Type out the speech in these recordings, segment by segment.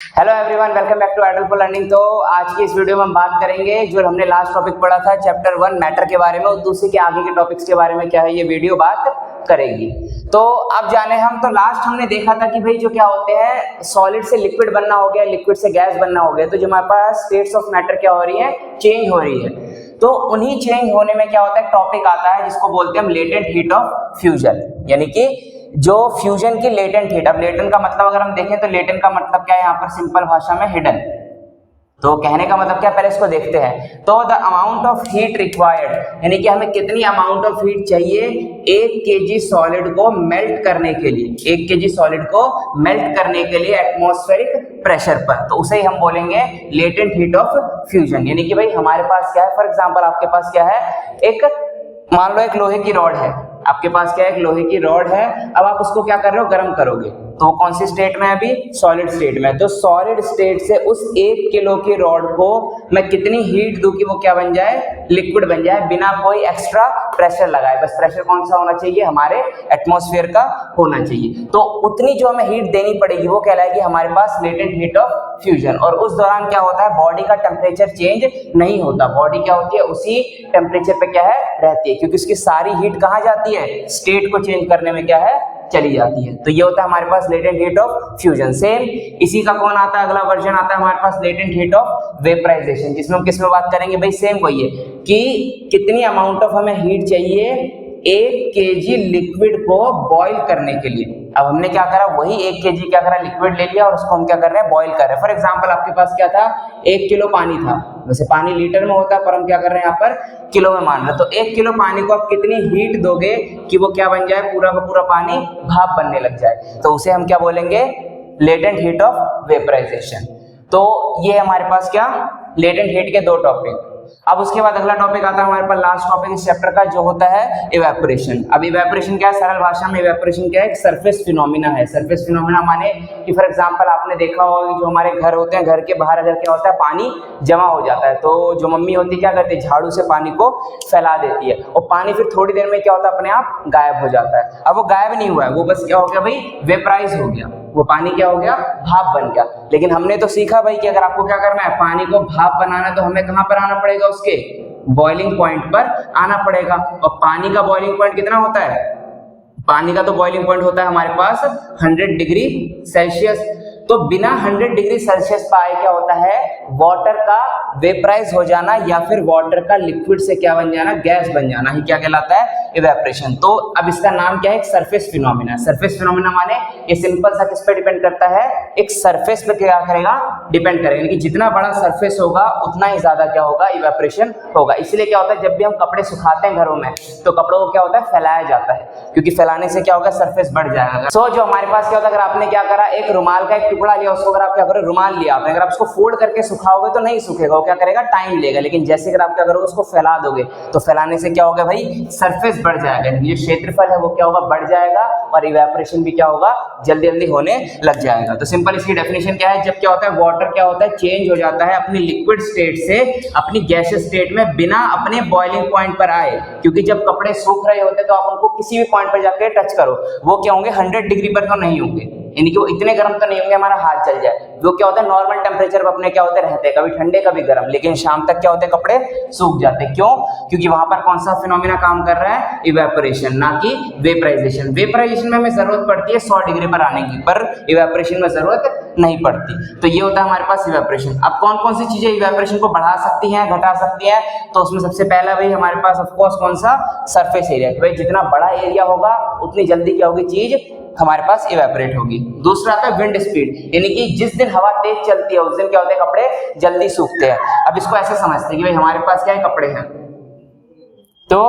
Hello everyone, welcome back to idol for learning. तो आज की इस वीडियो में हम बात करेंगे जो हमने लास्ट टॉपिक पढ़ा था चैप्टर 1 मैटर के बारे में, और दूसरे के आगे के टॉपिक्स के बारे में क्या है ये वीडियो बात करेगी। तो अब जाने हम तो लास्ट हमने देखा था कि भाई जो क्या होते हैं सॉलिड से लिक्विड बनना हो गया, लिक्विड से गैस बनना हो गया, तो जो हमारे पास स्टेट्स ऑफ मैटर क्या हो रही है, चेंज हो रही है। तो उन्हीं चेंज होने में क्या होता है, टॉपिक आता है जिसको बोलते हैं हम लेटेंट हीट ऑफ फ्यूजन, यानी कि जो फ्यूजन की लेटेंट हीट। अब लेटेंट का मतलब अगर हम देखें तो लेटेंट का मतलब क्या है यहाँ पर सिंपल भाषा में हिडन। तो कहने का मतलब क्या, पहले इसको देखते हैं। तो the amount of heat required, यानी कि हमें कितनी अमाउंट ऑफ हीट चाहिए 1 kg सॉलिड को मेल्ट करने के लिए, 1 kg सॉलिड को मेल्ट करने के लिए एटमॉस्फेरिक प्रेशर पर, तो उसे ही हम बोलेंगे लेटेंट हीट ऑफ फ्यूजन। यानी कि भाई हमारे पास क्या है, फॉर एग्जांपल आपके पास क्या है, एक मान लो एक लोहे की रॉड है, आपके पास क्या है, एक लोहे की रॉड है। अब आप उसको क्या कर रहे हो, गर्म करोगे, तो वो कौन सी स्टेट में है, अभी सॉलिड स्टेट में। तो सॉलिड स्टेट से उस 1 किलो की रॉड को मैं कितनी हीट दूं कि वो क्या बन जाए, लिक्विड बन जाए, बिना कोई एक्स्ट्रा प्रेशर लगाए। बस प्रेशर कौन सा होना चाहिए, हमारे एटमॉस्फेयर का होना चाहिए। तो उतनी जो हमें हीट देनी पड़ेगी वो कहलाएगी हमारे पास लेटेंट हीट ऑफ फ्यूजन। और उस दौरान क्या होता है, बॉडी का टेम्परेचर चेंज नहीं होता, बॉडी क्या होती है, उसी टेम्परेचर पे क्या है, रहती है, क्योंकि उसकी सारी हीट कहाँ जाती है, स्टेट को चेंज करने में क्या है, चली जाती है। तो ये होता है हमारे पास latent heat of fusion. Same इसी का कौन आता है, अगला वर्जन आता है हमारे पास लेटेंट हीट ऑफ वेपराइजेशन, जिसमें हम किस में बात करेंगे भाई, सेम वही है कि कितनी अमाउंट ऑफ हमें हीट चाहिए 1 kg लिक्विड को बॉईल करने के लिए। अब हमने क्या करा, वही 1 kg क्या करा, लिक्विड ले लिया और उसको हम क्या कर रहे हैं, बॉईल कर रहे हैं। फॉर एग्जांपल आपके पास क्या था, 1 किलो पानी था, वैसे पानी लीटर में होता है पर हम क्या कर रहे हैं यहाँ पर किलो में मान रहे हैं। तो 1 किलो पानी को आप कितनी हीट दोगे कि वो क्या बन जाए, पूरा का पूरा पानी भाप बनने लग जाए, तो उसे हम क्या बोलेंगे, लेटेंट हीट ऑफ वेपराइजेशन। तो ये हमारे पास क्या, लेटेंट हीट के 2 टॉपिक। अब उसके बाद अगला टॉपिक आता है हमारे पास, लास्ट टॉपिक इस चैप्टर का, जो होता है इवेपोरेशन। अब इवेपोरेशन क्या है, सरल भाषा में इवेपोरेशन क्या है, एक सरफेस फिनोमिना है। सरफेस फिनोमिना माने कि फॉर एग्जांपल आपने देखा होगा कि जो हमारे घर होते हैं, घर के बाहर अगर क्या होता है, पानी जमा हो जाता है, तो जो मम्मी होती है क्या करती है, झाड़ू से पानी को फैला देती है, और पानी फिर थोड़ी देर में क्या होता है, अपने आप गायब हो जाता है। अब वो गायब नहीं हुआ है, वो बस क्या हो गया भाई, वेपराइज हो गया, वो पानी क्या हो गया, भाप बन गया। लेकिन हमने तो सीखा भाई कि अगर आपको क्या करना है, पानी को भाप बनाना है, तो हमें कहां पर आना पड़ेगा, उसके बॉइलिंग पॉइंट पर आना पड़ेगा। और पानी का बॉइलिंग पॉइंट कितना होता है, पानी का तो बॉइलिंग पॉइंट होता है हमारे पास 100 डिग्री सेल्सियस। तो बिना 100 डिग्री सेल्सियस पाए क्या होता है, वाटर का वेपराइज हो जाना, या फिर वाटर का लिक्विड से क्या बन जाना, गैस बन जाना, ही क्या कहलाता है, इवेपोरेशन। तो अब इसका नाम क्या है, एक सरफेस फिनोमिना। सरफेस फिनोमिना माने ये सिंपल सा किस पे डिपेंड करता है, एक सरफेस पे क्या करेगा, डिपेंड करेगा, यानी कि जितना बड़ा सरफेस होगा उतना ही ज्यादा क्या होगा, इवेपोरेशन होगा। इसलिए क्या होता है, जब भी हम कपड़े सुखाते हैं घरों में, तो कपड़ों को क्या होता है, फैलाया जाता है, क्योंकि फैलाने से क्या होगा, सरफेस बढ़ जाएगा। सो जो हमारे पास क्या होता है, अगर आपने क्या करा, एक रुमाल का एक टुकड़ा लिया, उसको अगर आप क्या करो, रुमाल लिया आपने, अगर आप उसको फोल्ड करके सुखाओगे तो नहीं सूखेगा, वो क्या करेगा, टाइम लेगा। लेकिन जैसे अगर आप क्या करोगे, उसको फैला दोगे, तो फैलाने से क्या होगा भाई, सरफेस बढ़ जाएगा, ये क्षेत्रफल है वो क्या होगा, बढ़ जाएगा, और इवेपोरेशन भी क्या होगा, जल्दी जल्दी होने लग जाएगा। तो सिंपल इसकी डेफिनेशन क्या है, जब क्या होता है, वाटर क्या होता है, चेंज हो जाता है अपनी लिक्विड स्टेट से अपनी गैसियस स्टेट में बिना अपने बॉइलिंग पॉइंट पर आए। क्योंकि जब कपड़े सूख रहे होते हैं तो आप उनको किसी भी पॉइंट पर जाके टच करो, वो क्या होंगे, 100 डिग्री पर तो नहीं होंगे, यानी कि वो इतने गर्म तो नहीं होंगे हमारा हाथ जल जाए। वो क्या होता है, नॉर्मल टेम्परेचर पर अपने क्या होते रहते हैं, कभी ठंडे कभी गर्म, लेकिन शाम तक क्या होते हैं, कपड़े सूख जाते हैं। क्यों, क्योंकि वहां पर कौन सा फिनोमिना काम कर रहा है, इवेपोरेशन, ना कि वेपराइजेशन। वेपराइजेशन में हमें जरूरत पड़ती है 100 डिग्री पर आने की, पर इवेपोरेशन में जरूरत नहीं पड़ती। तो ये होता है हमारे पास इवेपोरेशन। अब कौन कौन सी चीजें इवेपोरेशन को बढ़ा सकती हैं, घटा सकती हैं, तो उसमें सबसे पहला भाई हमारे पास ऑफकोर्स कौन सा, सरफेस एरिया। भाई जितना बड़ा एरिया होगा उतनी जल्दी क्या होगी, चीज हमारे पास इवेपोरेट होगी। दूसरा आता है विंड स्पीड, यानी कि जिस दिन हवा तेज चलती है उस दिन क्या होते हैं, कपड़े जल्दी सूखते हैं। अब इसको ऐसे समझते हैं कि भाई हमारे पास क्या है, कपड़े हैं, तो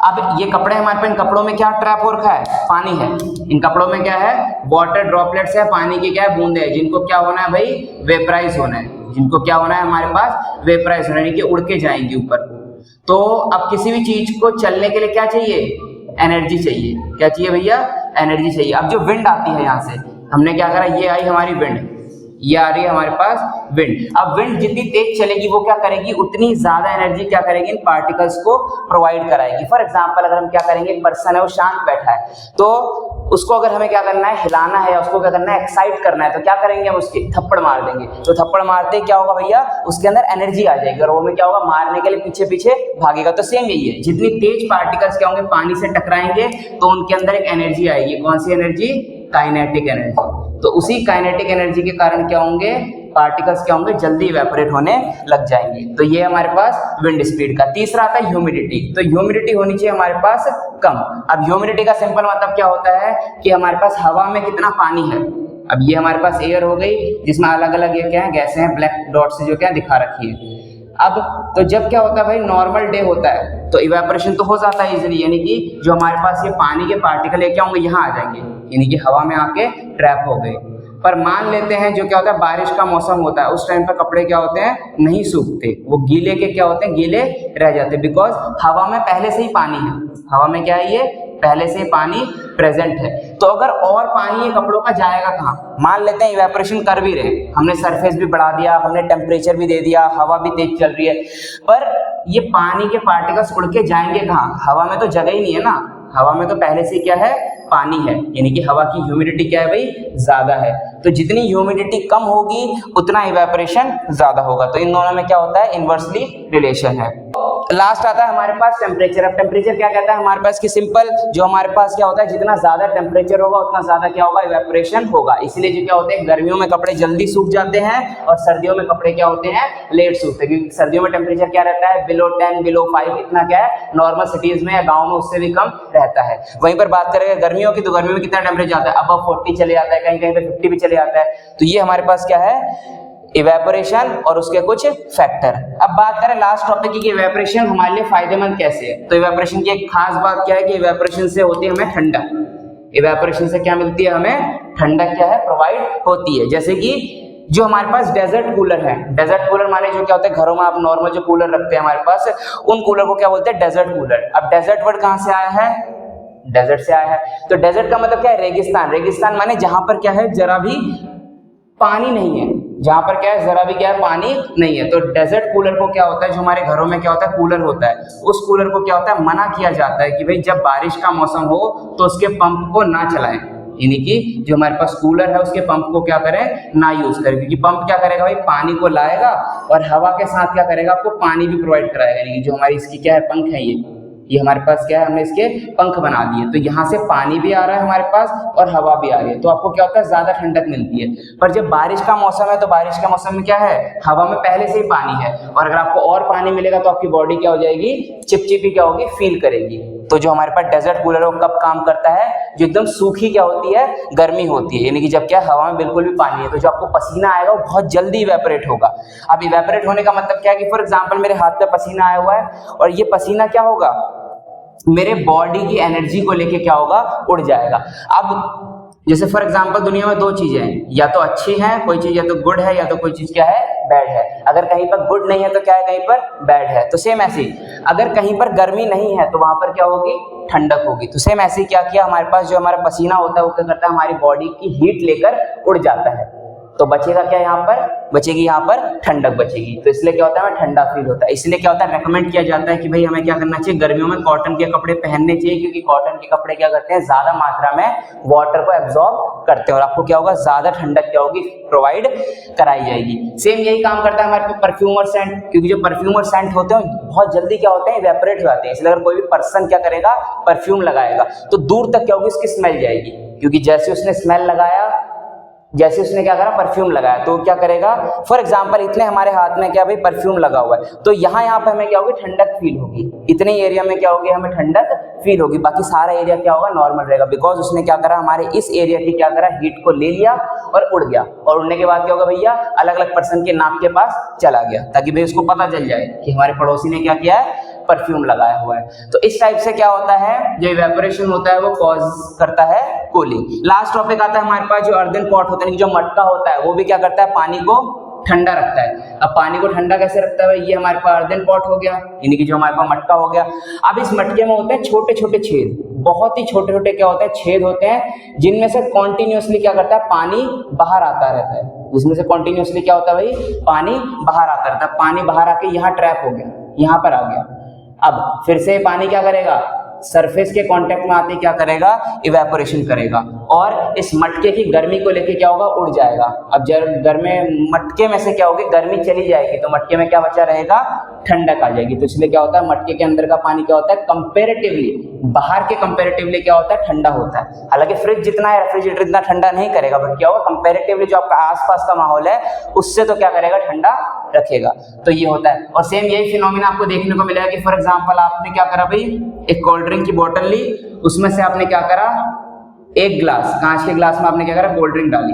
अब ये कपड़े हमारे पास, इन कपड़ों में क्या ट्रैप हो रखा है, पानी है, इन कपड़ों में क्या है, वाटर ड्रॉपलेट्स है, पानी की क्या है, बूंदे है, जिनको क्या होना है भाई, वेपराइज होना है, जिनको क्या होना है हमारे पास, वेपराइज होना है, यानी कि उड़ के जाएंगे ऊपर। तो अब किसी भी चीज को चलने के लिए क्या चाहिए, एनर्जी चाहिए। क्या चाहिए भैया, एनर्जी चाहिए। अब जो विंड आती है यहाँ से, हमने क्या करा, ये आई हमारी विंड, ये आ रही है हमारे पास विंड। अब विंड जितनी तेज चलेगी वो क्या करेगी, उतनी ज्यादा एनर्जी क्या करेगी, इन पार्टिकल्स को प्रोवाइड कराएगी। फॉर एग्जांपल अगर हम क्या करेंगे, एक पर्सन है वो शांत बैठा है, तो उसको अगर हमें क्या करना है, हिलाना है या उसको क्या करना है, एक्साइट करना है, तो क्या करेंगे, हम उसके थप्पड़ मार देंगे। तो थप्पड़ मारते क्या होगा भैया, उसके अंदर एनर्जी आ जाएगी और वो में क्या होगा, मारने के लिए पीछे पीछे भागेगा। तो सेम यही है, जितनी तेज पार्टिकल्स क्या होंगे, पानी से टकराएंगे तो उनके अंदर एक एनर्जी आएगी। कौन सी एनर्जी, काइनेटिक एनर्जी। तो उसी काइनेटिक एनर्जी के कारण क्या होंगे, पार्टिकल्स क्या होंगे, जल्दी इवेपोरेट होने लग जाएंगे। तो ये हमारे पास विंड स्पीड का। तीसरा आता है ह्यूमिडिटी। तो ह्यूमिडिटी होनी चाहिए हमारे पास कम। अब ह्यूमिडिटी का सिंपल मतलब क्या होता है कि हमारे पास हवा में कितना पानी है। अब ये हमारे पास एयर हो गई जिसमें अलग अलग ये क्या है, गैसें हैं, ब्लैक डॉट से जो क्या दिखा रखी है। अब तो जब क्या होता है भाई, नॉर्मल डे होता है तो इवेपोरेशन तो हो जाता है इजीली, यानी कि जो हमारे पास ये पानी के पार्टिकल है क्या होंगे, यहाँ आ जाएंगे, यानी कि हवा में आके ट्रैप हो गए। पर मान लेते हैं जो क्या होता है, बारिश का मौसम होता है, उस टाइम पर कपड़े क्या होते हैं, नहीं सूखते, वो गीले के क्या होते हैं, गीले रह जाते हैं, बिकॉज हवा में पहले से ही पानी है। हवा में क्या है, ये पहले से पानी प्रेजेंट है। तो अगर और पानी ये कपड़ों का जाएगा कहाँ, मान लेते हैं इवेपोरेशन कर भी रहे, हमने सरफेस भी बढ़ा दिया, हमने टेम्परेचर भी दे दिया, हवा भी तेज चल रही है, पर ये पानी के पार्टिकल्स उड़ के जाएंगे कहाँ, हवा में तो जगह ही नहीं है ना। हवा में तो पहले से क्या है, पानी है, यानी कि हवा की ह्यूमिडिटी क्या है भाई, ज्यादा है। तो जितनी ह्यूमिडिटी कम होगी उतना इवेपोरेशन ज्यादा होगा। तो इन दोनों में क्या होता है, इनवर्सली रिलेशन है। लास्ट आता है हमारे पास टेम्परेचर। अब टेम्परेचर क्या कहता है हमारे पास कि सिंपल जो हमारे पास क्या होता है, जितना ज्यादा टेम्परेचर होगा उतना ज्यादा क्या होगा, इवेपोरेशन होगा। इसलिए जो क्या होते हैं, गर्मियों में कपड़े जल्दी सूख जाते हैं और सर्दियों में कपड़े क्या होते हैं, लेट सूखते हैं। क्योंकि सर्दियों में टेम्परेचर क्या रहता है, बिलो 10 बिलो 5 इतना क्या है, नॉर्मल सिटीज में या गाँव में उससे भी कम रहता है। वहीं पर बात करेंगे गर्मियों की, तो गर्मियों में कितना टेम्परेचर आता है, अब 40 चले जाता है, कहीं कहीं पे 50 भी चले जाता है। तो ये हमारे पास क्या है, इवेपोरेशन और उसके कुछ फैक्टर। अब बात करें लास्ट टॉपिक की, इवेपोरेशन हमारे लिए फायदेमंद कैसे है। तो इवेपोरेशन की एक खास बात क्या है कि इवेपोरेशन से होती है हमें ठंडक। इवेपोरेशन से क्या मिलती है, हमें ठंडक क्या है, प्रोवाइड होती है। जैसे कि जो हमारे पास डेजर्ट कूलर है, डेजर्ट कूलर माने जो क्या होता है, घरों में आप नॉर्मल जो कूलर रखते हैं हमारे पास, उन कूलर को क्या बोलते हैं, डेजर्ट कूलर। अब डेजर्ट वर्ड कहां से आया है, डेजर्ट से आया है। तो डेजर्ट का मतलब क्या है, रेगिस्तान। रेगिस्तान माने जहां पर क्या है, जरा भी पानी नहीं है, जहां पर क्या है, जरा भी क्या है, पानी नहीं है। तो डेजर्ट कूलर को क्या होता है, जो हमारे घरों में क्या होता है, कूलर होता है, उस कूलर को क्या होता है, मना किया जाता है कि भाई जब बारिश का मौसम हो तो उसके पंप को ना चलाएं, यानी कि जो हमारे पास कूलर है उसके पंप को क्या करें, ना यूज करें। क्योंकि पंप क्या करेगा भाई, पानी को लाएगा और हवा के साथ क्या करेगा, आपको पानी भी प्रोवाइड कराएगा। यानी कि जो हमारी इसकी क्या है, पंख है, ये हमारे पास क्या है, हमने इसके पंख बना दिए, तो यहाँ से पानी भी आ रहा है हमारे पास और हवा भी आ रही है, तो आपको क्या होता है, ज्यादा ठंडक मिलती है। पर जब बारिश का मौसम है तो बारिश का मौसम में क्या है, हवा में पहले से ही पानी है, और अगर आपको और पानी मिलेगा तो आपकी बॉडी क्या हो जाएगी, चिपचिपी क्या होगी, फील करेगी। तो जो हमारे पास डेजर्ट कूलर है वो कब काम करता है, जो एकदम सूखी क्या होती है, गर्मी होती है, यानी कि जब क्या हवा में बिल्कुल भी पानी है, तो जो आपको पसीना आएगा वो बहुत जल्दी इवेपोरेट होगा। अब इवेपोरेट होने का मतलब क्या है कि फॉर एग्जांपल मेरे हाथ पे पसीना आया हुआ है और ये पसीना क्या होगा, मेरे बॉडी की एनर्जी को लेके क्या होगा, उड़ जाएगा। अब जैसे फॉर एग्जांपल दुनिया में दो चीजें हैं, या तो अच्छी है कोई चीज, या तो गुड है, या तो कोई चीज क्या है, बैड है। अगर कहीं पर गुड नहीं है तो क्या है, कहीं पर बैड है। तो सेम ऐसे अगर कहीं पर गर्मी नहीं है तो वहां पर क्या होगी, ठंडक होगी। तो सेम ऐसे क्या किया, हमारे पास जो हमारा पसीना होता है वो क्या करता है, हमारी बॉडी की हीट लेकर उड़ जाता है। तो बचेगा क्या, यहाँ पर बचेगी, यहाँ पर ठंडक बचेगी। तो इसलिए क्या होता है, हमें ठंडा फील होता है। इसलिए क्या होता है, रेकमेंड किया जाता है कि भाई हमें क्या करना चाहिए, गर्मियों में कॉटन के कपड़े पहनने चाहिए, क्योंकि कॉटन के कपड़े क्या करते हैं, ज्यादा मात्रा में वाटर को एब्जॉर्ब करते हैं और आपको क्या होगा, ज्यादा ठंडक क्या होगी, प्रोवाइड कराई जाएगी। सेम यही काम करता है हमारे परफ्यूम और सेंट, क्योंकि जो परफ्यूम और सेंट होते हैं बहुत जल्दी क्या होते हैं, इवेपोरेट हो जाते हैं। इसलिए अगर कोई भी पर्सन क्या करेगा, परफ्यूम लगाएगा तो दूर तक क्या होगी, उसकी स्मेल जाएगी, क्योंकि जैसे उसने स्मेल लगाया, जैसे उसने क्या करा, परफ्यूम लगाया, तो क्या करेगा, फॉर एग्जांपल इतने हमारे हाथ में क्या भाई परफ्यूम लगा हुआ है, तो यहाँ पे हमें क्या होगी, ठंडक फील होगी। इतने एरिया में क्या होगी, हमें ठंडक फील होगी, बाकी सारा एरिया क्या होगा, नॉर्मल रहेगा, बिकॉज उसने क्या करा, हमारे इस एरिया की क्या करा, हीट को ले लिया और उड़ गया। और उड़ने के बाद क्या होगा भैया, अलग अलग पर्सन के नाक के पास चला गया, ताकि भाई उसको पता चल जाए कि हमारे पड़ोसी ने क्या किया है, परफ्यूम लगाया हुआ है। तो इस टाइप से क्या होता है, जो इवेपोरेशन होता है वो कॉज करता है कूलिंग। लास्ट टॉपिक आता है हमारे पास जो अर्दन पॉट होता है, जो मटका होता है, वो भी क्या करता है, पानी को ठंडा रखता है। अब पानी को ठंडा कैसे रखता है, ये हमारे पास अर्दन पॉट हो गया, यानी कि जो हमारे पास मटका हो गया। अब इस मटके में होते हैं छोटे छोटे छेद, बहुत ही छोटे छोटे क्या होते हैं, छेद होते हैं, जिनमें से कॉन्टिन्यूसली क्या करता है, पानी बाहर आता रहता है। जिसमें से कॉन्टिन्यूसली क्या होता है भाई, पानी बाहर आता रहता है। पानी बाहर आके यहाँ ट्रैप हो गया, यहाँ पर आ गया। अब फिर से पानी क्या करेगा, सरफेस के कांटेक्ट में आते क्या करेगा, इवेपोरेशन करेगा और इस मटके की गर्मी को लेके क्या होगा, उड़ जाएगा। अब जब मटके में से क्या होगी, गर्मी चली जाएगी तो मटके में क्या बचा रहेगा, ठंडक आ जाएगी। तो इसलिए क्या होता है, मटके के अंदर का पानी क्या होता है, कंपैरेटिवली बाहर के कंपैरेटिवली क्या होता है, ठंडा होता है। हालांकि फ्रिज जितना है, रेफ्रिजरेटर इतना ठंडा नहीं करेगा, बट क्या होगा, कंपैरेटिवली जो आपका आसपास का माहौल है उससे तो क्या करेगा, ठंडा रखेगा। तो ये होता है। और सेम यही फिनोमिना आपको देखने को मिलेगा कि फॉर एग्जांपल आपने क्या करा भाई, एक कोल्ड ड्रिंक की बोतल ली, उसमें से आपने क्या करा, एक ग्लास, कांच के ग्लास में आपने क्या करा, कोल्ड ड्रिंक डाली,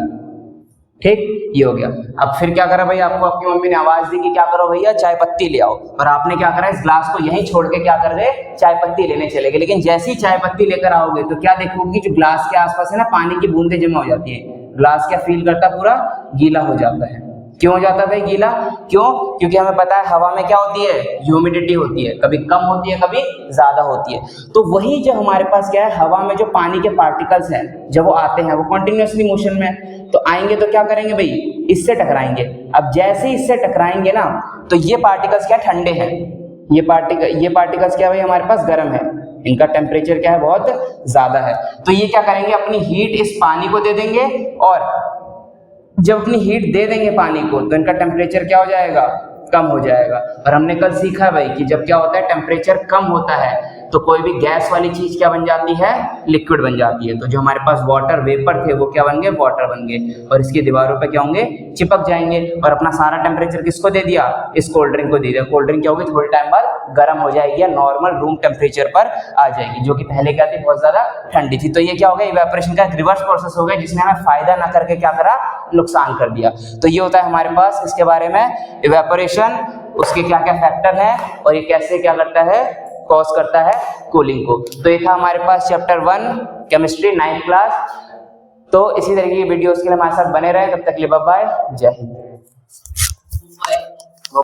ठीक, ये हो गया। अब फिर क्या करा भाई, आपको आपकी मम्मी ने आवाज दी कि क्या करो भैया, चाय पत्ती ले आओ, और आपने क्या करा, इस ग्लास को यहीं छोड़ के क्या कर गए, चाय पत्ती लेने चले गए। लेकिन जैसे ही चाय पत्ती लेकर आओगे तो क्या देखोगे, जो ग्लास के आसपास है ना, पानी की बूंदें जमा हो जाती है। ग्लास क्या फील करता, पूरा गीला हो जाता है। क्यों हो जाता है भाई गीला, क्यों, क्योंकि हमें पता है हवा में क्या होती है, ह्यूमिडिटी होती है, कभी कम होती है कभी ज्यादा होती है। तो वही जो हमारे पास क्या है, हवा में जो पानी के पार्टिकल्स हैं, जब वो आते हैं वो कंटिन्यूअसली मोशन में, तो आएंगे तो क्या करेंगे भाई, इससे टकराएंगे। अब जैसे ही इससे टकराएंगे ना, तो ये पार्टिकल्स क्या ठंडे हैं, ये पार्टिकल्स क्या भाई हमारे पास गर्म है, इनका टेम्परेचर क्या है, बहुत ज्यादा है। तो ये क्या करेंगे, अपनी हीट इस पानी को दे देंगे, और जब अपनी हीट दे देंगे पानी को तो इनका टेम्परेचर क्या हो जाएगा, कम हो जाएगा। और हमने कल सीखा भाई कि जब क्या होता है, टेम्परेचर कम होता है तो कोई भी गैस वाली चीज क्या बन जाती है, लिक्विड बन जाती है। तो जो हमारे पास वाटर वेपर थे वो क्या बन गए, वाटर बन गए, और इसकी दीवारों पे क्या होंगे, चिपक जाएंगे। और अपना सारा टेम्परेचर किसको दे दिया, इस कोल्ड ड्रिंक को दे दिया। कोल्ड ड्रिंक क्या होगी, थोड़े टाइम बाद गर्म हो जाएगी या नॉर्मल रूम टेम्परेचर पर आ जाएगी, जो कि पहले क्या थी, बहुत ज्यादा ठंडी थी। तो ये क्या हो गया, इवेपोरेशन का एक रिवर्स प्रोसेस हो गया, जिसने हमें फायदा ना करके क्या करा, नुकसान कर दिया। तो ये होता है हमारे पास इसके बारे में, इवेपोरेशन, उसके क्या क्या फैक्टर हैं, और ये कैसे क्या करता है, कॉज करता है कूलिंग को। तो ये था हमारे पास चैप्टर 1 केमिस्ट्री 9th क्लास। तो इसी तरीके की वीडियोस के लिए हमारे साथ बने रहे, तब तक के लिए बाय बाय, जय हिंद।